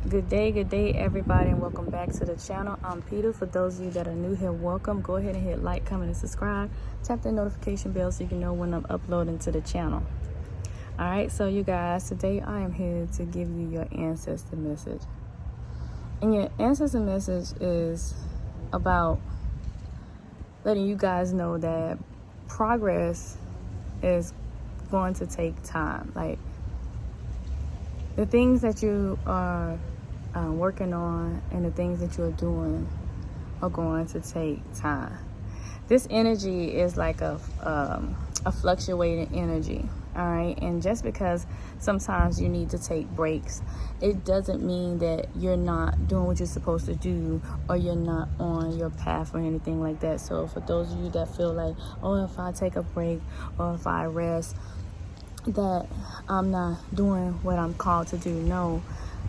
Good day, everybody, and welcome back to the channel. I'm Peter. For those of you that are new here, welcome. Go ahead and hit like, comment, and subscribe. Tap the notification bell so you can know when I'm uploading to the channel. All right, so you guys, today I am here to give you your ancestor message. And your ancestor message is about letting you guys know that progress is going to take time. Like, the things that you are working on and the things that you're doing are going to take time. This energy is like a fluctuating energy, all right? And just because sometimes you need to take breaks, it doesn't mean that you're not doing what you're supposed to do or you're not on your path or anything like that. So for those of you that feel like, oh, if I take a break or if I rest, that I'm not doing what I'm called to do. No,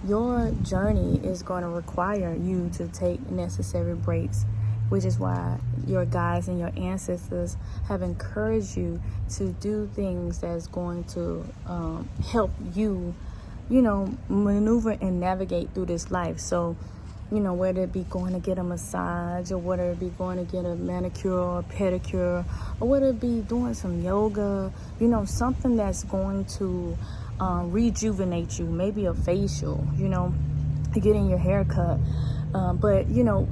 your journey is going to require you to take necessary breaks, which is why your guides and your ancestors have encouraged you to do things that's going to help you, maneuver and navigate through this life. So, whether it be going to get a massage or whether it be going to get a manicure or pedicure or whether it be doing some yoga, something that's going to rejuvenate you, maybe a facial, getting your hair cut, but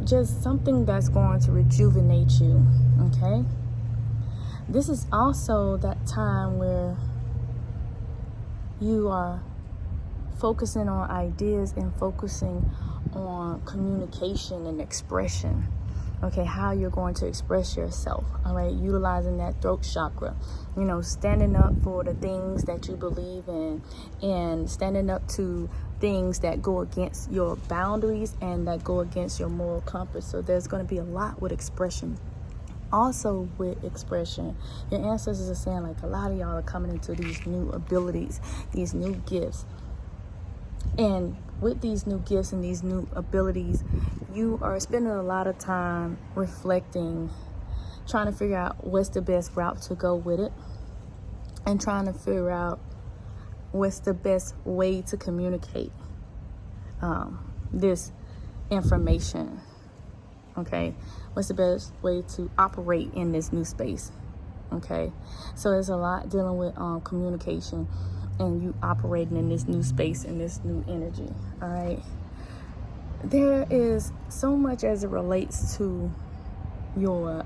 just something that's going to rejuvenate you. Okay, this is also that time where you are focusing on ideas and focusing on communication and expression. Okay, how you're going to express yourself. All right, utilizing that throat chakra, standing up for the things that you believe in and standing up to things that go against your boundaries and that go against your moral compass. So there's going to be a lot with expression. Also with expression, your ancestors are saying, like, a lot of y'all are coming into these new abilities, these new gifts. And with these new gifts and these new abilities, you are spending a lot of time reflecting, trying to figure out what's the best route to go with it, and trying to figure out what's the best way to communicate this information. Okay, what's the best way to operate in this new space? Okay, so there's a lot dealing with communication and you operating in this new space and this new energy. All right, there is so much as it relates to your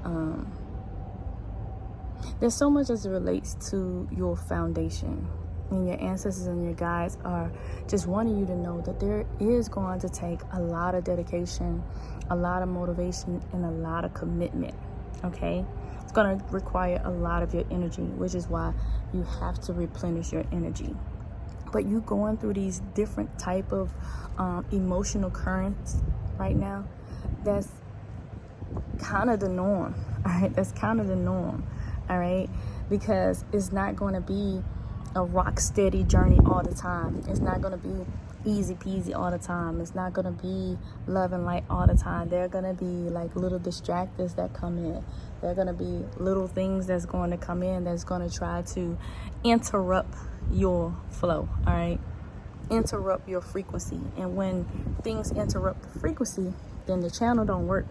there's so much as it relates to your foundation, and your ancestors and your guides are just wanting you to know that there is going to take a lot of dedication, a lot of motivation, and a lot of commitment. Okay, it's going to require a lot of your energy, which is why you have to replenish your energy. But you going through these different type of emotional currents right now, that's kind of the norm. All right, that's kind of the norm. All right, because it's not going to be a rock steady journey all the time. It's not going to be easy peasy all the time. It's not going to be love and light all the time. There are going to be like little distractors that come in. There are going to be little things that's going to come in that's going to try to interrupt your flow. All right, interrupt your frequency. And when things interrupt the frequency, then the channel don't work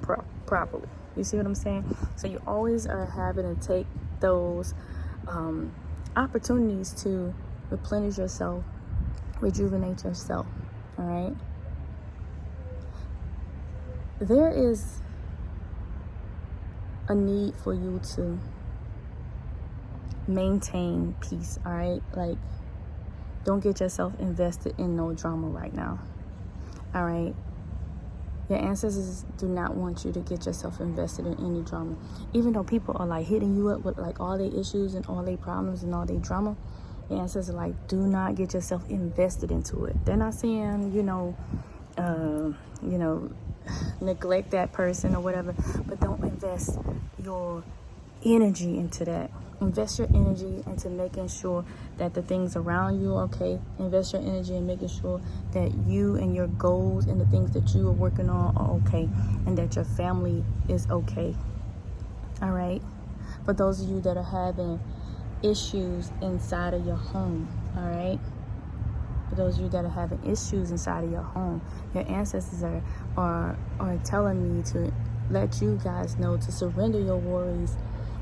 properly. You see what I'm saying? So you always are having to take those opportunities to replenish yourself, rejuvenate yourself. All right, there is a need for you to maintain peace. All right, like, don't get yourself invested in no drama right now. All right, your ancestors do not want you to get yourself invested in any drama. Even though people are like hitting you up with like all their issues and all their problems and all their drama, your ancestors are like, do not get yourself invested into it. They're not saying, neglect that person or whatever, but don't invest your energy into that. Invest your energy into making sure that the things around you are okay. Invest your energy in making sure that you and your goals and the things that you are working on are okay, and that your family is okay. All right, for those of you that are having issues inside of your home, all right, for those of you that are having issues inside of your home, your ancestors are telling me to let you guys know to surrender your worries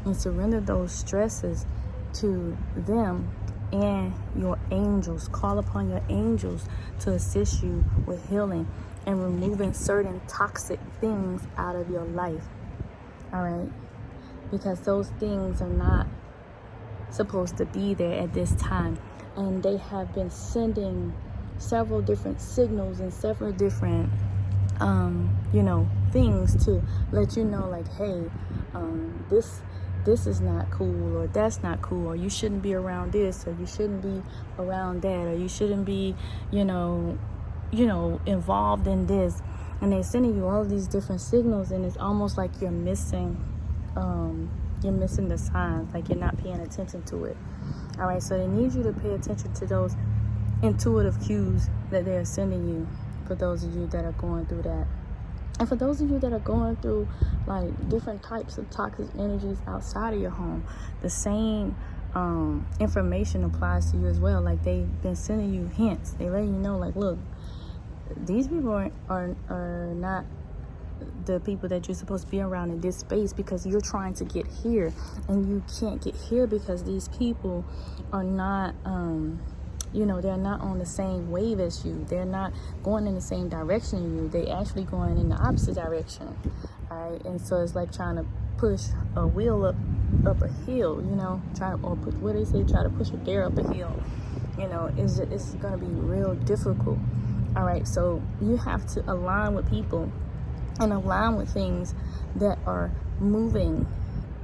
and surrender those stresses to them and your angels. Call upon your angels to assist you with healing and removing certain toxic things out of your life. All right? Because those things are not supposed to be there at this time. And they have been sending several different signals and several different things to let you know, like, hey, this is not cool, or that's not cool, or you shouldn't be around this, or you shouldn't be around that, or you shouldn't be involved in this. And they're sending you all of these different signals, and it's almost like you're missing the signs, like you're not paying attention to it. All right, so they need you to pay attention to those intuitive cues that they're sending you, for those of you that are going through that. And for those of you that are going through like different types of toxic energies outside of your home, the same information applies to you as well. Like, they've been sending you hints. They let you know, like, look, these people are not the people that you're supposed to be around in this space, because you're trying to get here and you can't get here because these people are not they're not on the same wave as you. They're not going in the same direction as you. They actually going in the opposite direction. All right, and so it's like trying to push a wheel up a hill, try to push a dare up a hill. It's going to be real difficult. All right, so you have to align with people and align with things that are moving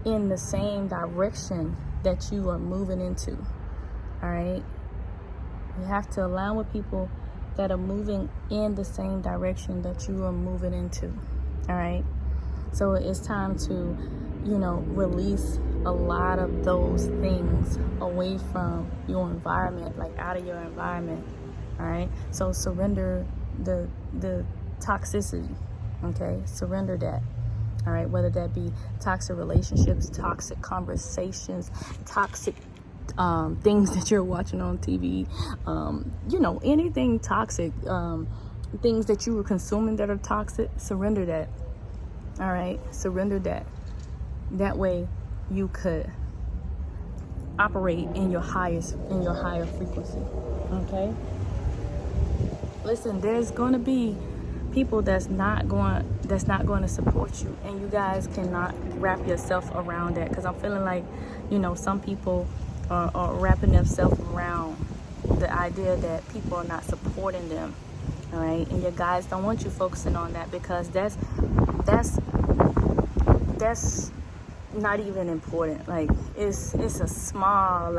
in the same direction that you are moving into. All right, you have to align with people that are moving in the same direction that you are moving into. All right, so it's time to release a lot of those things away from your environment, like out of your environment. All right, so surrender the toxicity. Okay, surrender that. All right, whether that be toxic relationships, toxic conversations, toxic things that you're watching on TV, anything toxic, things that you were consuming that are toxic, surrender that. All right, surrender that. That way you could operate in your higher frequency. Okay, listen, there's going to be people that's not going to support you, and you guys cannot wrap yourself around that, because I'm feeling like some people are wrapping themselves around the idea that people are not supporting them. All right, and your guys don't want you focusing on that, because that's not even important. Like, it's a small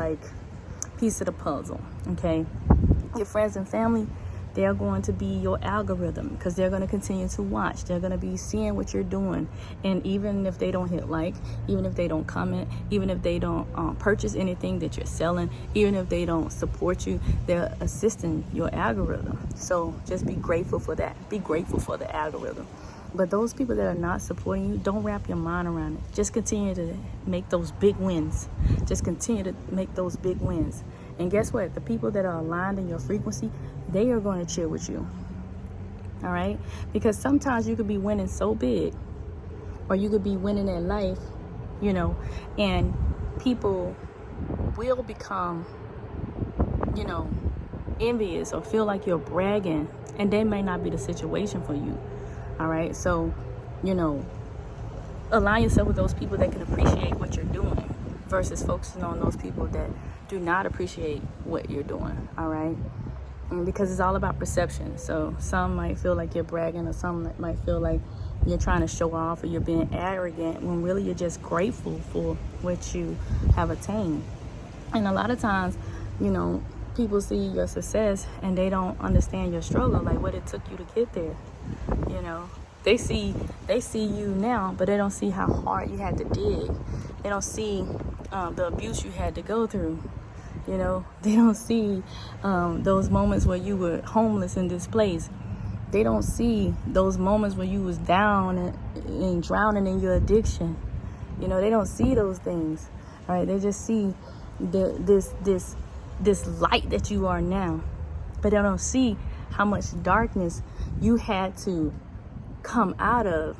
piece of the puzzle. Okay, your friends and family, they're going to be your algorithm, because they're going to continue to watch. They're going to be seeing what you're doing. And even if they don't hit like, even if they don't comment, even if they don't purchase anything that you're selling, even if they don't support you, they're assisting your algorithm. So just be grateful for that. Be grateful for the algorithm. But those people that are not supporting you, don't wrap your mind around it. Just continue to make those big wins. Just continue to make those big wins. And guess what? The people that are aligned in your frequency, they are going to cheer with you. All right? Because sometimes you could be winning so big, or you could be winning in life, and people will become, envious or feel like you're bragging, and that may not be the situation for you. All right? So, align yourself with those people that can appreciate what you're doing, versus focusing on those people that do not appreciate what you're doing. All right? Because it's all about perception. So some might feel like you're bragging, or some might feel like you're trying to show off, or you're being arrogant, when really you're just grateful for what you have attained. And a lot of times, people see your success and they don't understand your struggle, like what it took you to get there. They see you now, but they don't see how hard you had to dig. They don't see the abuse you had to go through. They don't see those moments where you were homeless and displaced. They don't see those moments where you was down and drowning in your addiction. They don't see those things. All right, they just see this light that you are now. but they don't see how much darkness you had to come out of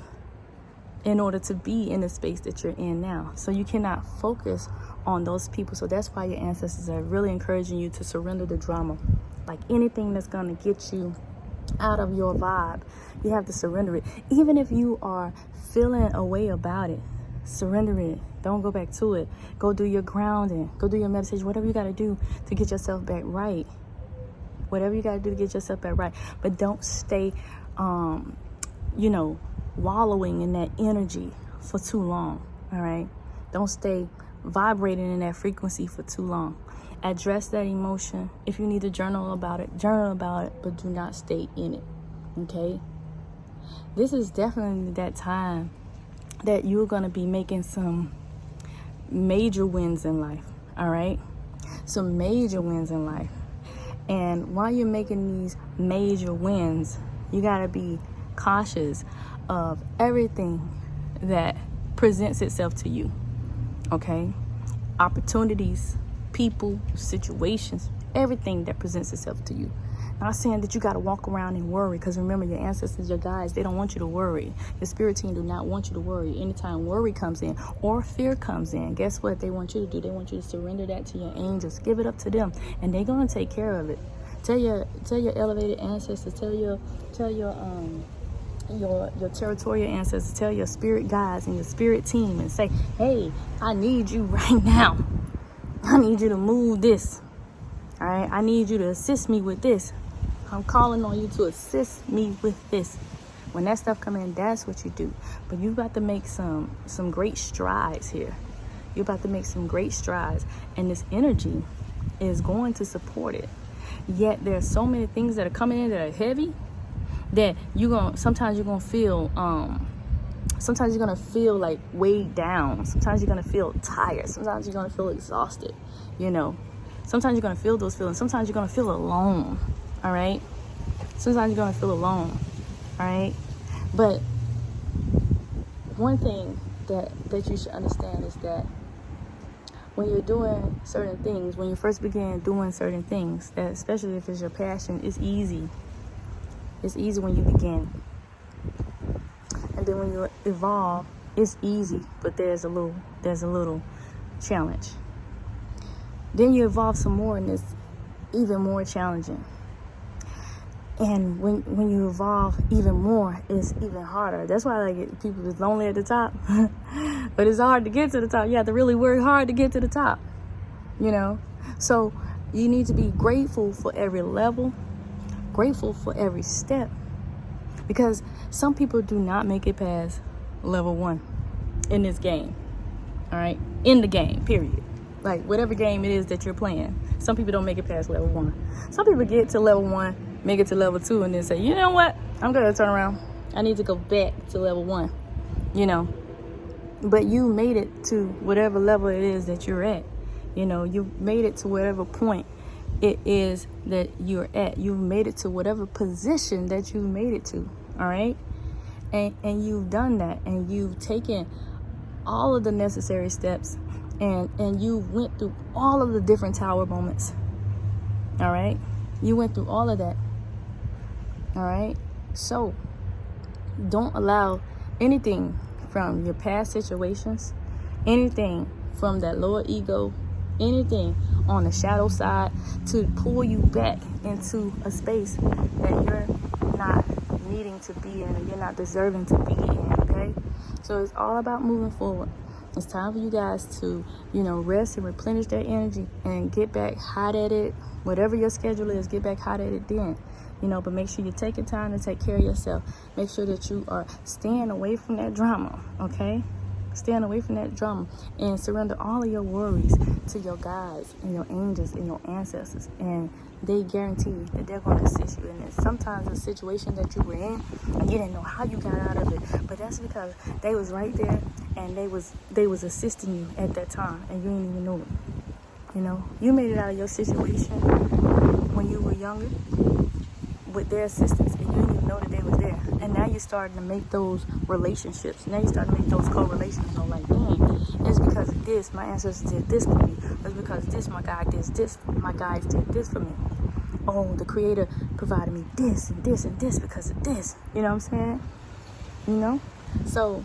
in order to be in the space that you're in now. So you cannot focus on those people. So that's why your ancestors are really encouraging you to surrender the drama. Like anything that's going to get you out of your vibe, you have to surrender it. Even if you are feeling a way about it, surrender it. Don't go back to it. Go do your grounding. Go do your meditation. Whatever you got to do to get yourself back right. Whatever you got to do to get yourself back right. But don't stay, wallowing in that energy for too long. All right? Don't stay vibrating in that frequency for too long. Address that emotion. If you need to journal about it, but do not stay in it. Okay? This is definitely that time that you're going to be making some major wins in life. All right? Some major wins in life. And while you're making these major wins, you got to be cautious of everything that presents itself to you. Okay? Opportunities, people, situations, everything that presents itself to you. Not saying that you got to walk around and worry, because remember, your ancestors, your guides, they don't want you to worry. Your spirit team do not want you to worry. Anytime worry comes in or fear comes in, guess what they want you to do? They want you to surrender that to your angels. Give it up to them, and they're going to take care of it. Tell your elevated ancestors, tell your territorial ancestors, tell your spirit guides and your spirit team, and say, hey, I need you right now. I need you to move this. All right, I need you to assist me with this. I'm calling on you to assist me with this. When that stuff come in, that's what you do. But you about to make some great strides here. You're about to make some great strides, and this energy is going to support it. Yet there are so many things that are coming in that are heavy that sometimes you're gonna feel like weighed down. Sometimes you're gonna feel tired. Sometimes you're gonna feel exhausted. Sometimes you're gonna feel those feelings. Sometimes you're gonna feel alone. All right. Sometimes you're gonna feel alone. All right. But one thing that you should understand is that when you're doing certain things, when you first begin doing certain things, that especially if it's your passion, it's easy. It's easy when you begin. And then when you evolve, it's easy, but there's a little challenge. Then you evolve some more, and it's even more challenging. And when you evolve even more, it's even harder. That's why people is lonely at the top. But it's hard to get to the top. You have to really work hard to get to the top. So you need to be grateful for every level, grateful for every step. Because some people do not make it past level 1 in this game. All right? In the game, period. Like whatever game it is that you're playing. Some people don't make it past level 1. Some people get to level 1, make it to level 2, and then say, you know what? I'm going to turn around. I need to go back to level 1. But you made it to whatever level it is that you're at. You made it to whatever point it is that you're at. You've made it to whatever position that you made it to. All right? And you've done that. And you've taken all of the necessary steps. And you went through all of the different tower moments. All right? You went through all of that. All right? So, don't allow anything from your past situations, anything from that lower ego, anything on the shadow side to pull you back into a space that you're not needing to be in, or you're not deserving to be in, okay? So it's all about moving forward. It's time for you guys to, rest and replenish that energy and get back hot at it. Whatever your schedule is, get back hot at it then. But make sure you're taking time to take care of yourself. Make sure that you are staying away from that drama, okay? Staying away from that drama, and surrender all of your worries to your guides and your angels and your ancestors. And they guarantee that they're going to assist you in this. Sometimes a situation that you were in and you didn't know how you got out of it, but that's because they was right there and they was assisting you at that time, and you didn't even know it. You made it out of your situation when you were younger with their assistance, and you didn't even know that they was there. And now you're starting to make those relationships. Now you're starting to make those correlations. Like, it's because of this, my ancestors did this for me. It's because this, my guides did this for me. oh, the Creator provided me this and this and this because of this. You know what I'm saying? You know? So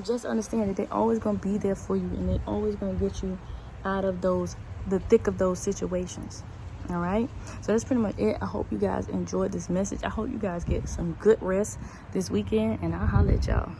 just understand that they're always going to be there for you, and they're always going to get you out of the thick of those situations. All right, so that's pretty much it. I hope you guys enjoyed this message. I hope you guys get some good rest this weekend, and I'll holler at y'all.